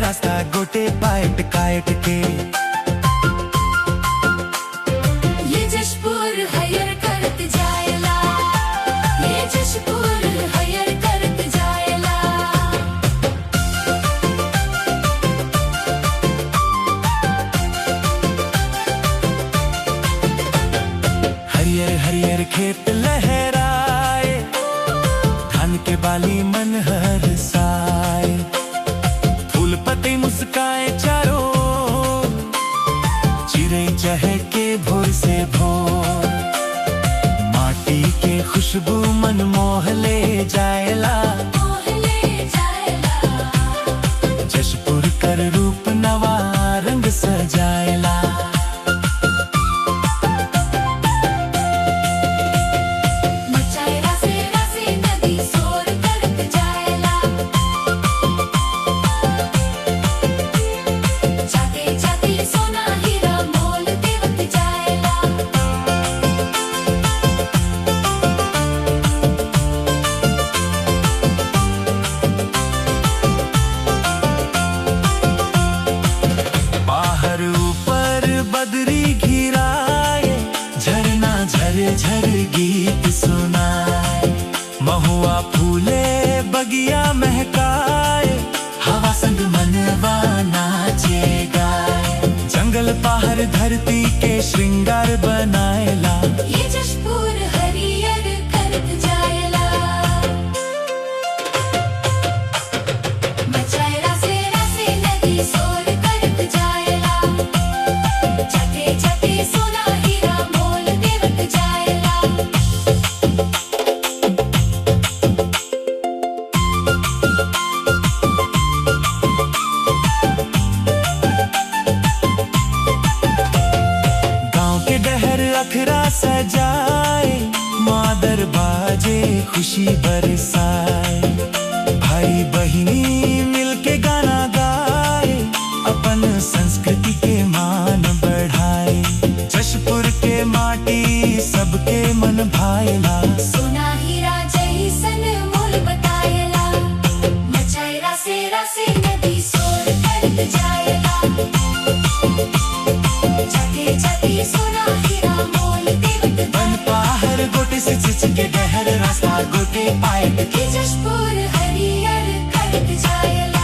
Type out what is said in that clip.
रास्ता गोटे पाए टिकाए टिके। ये जशपुर हयर करत जायला, ये जशपुर हयर करत जायला। हरियर हरियर खेत लहराए, धान के बाली मन हरसाए, फूल पत्ते मुस्काए चारों, चिड़ै चहके भोर से भोर, माटी के खुशबू मन मोह ले जायला। जशपुर कर रूप नवा रंग सजायला। बदरी घिराए, झरना झर झर गीत सुनाए, महुआ फूले बगिया महकाए, हवा संग मनवा नाचे गाए, जंगल पहाड़ धरती के श्रृंगार बनाएला। ये जशपुर हरियर करत जायला, मचाए रासे रासे नदी सोर करत जायला। जाते जाते सोना हीरा मोल देवत जायला। गांव के डहर अखरा सजाए, मादर बाजे खुशी बरसाए, भाई बहिनी मिलके गाना गाए, अपन संस्कृति के मान बढ़ाए, जशपुर के माटी सबके मन भाएला। सोना हीरा जैसन मोल बतायला, मचाए रासे रासे नदी सोर करत जायला। जाते जाते सोना हीरा मोल देवत बन पहाड़ गोटे से चिचके डहर रास्ता गोटे पाए। ये जशपुर हरियर करत जायला।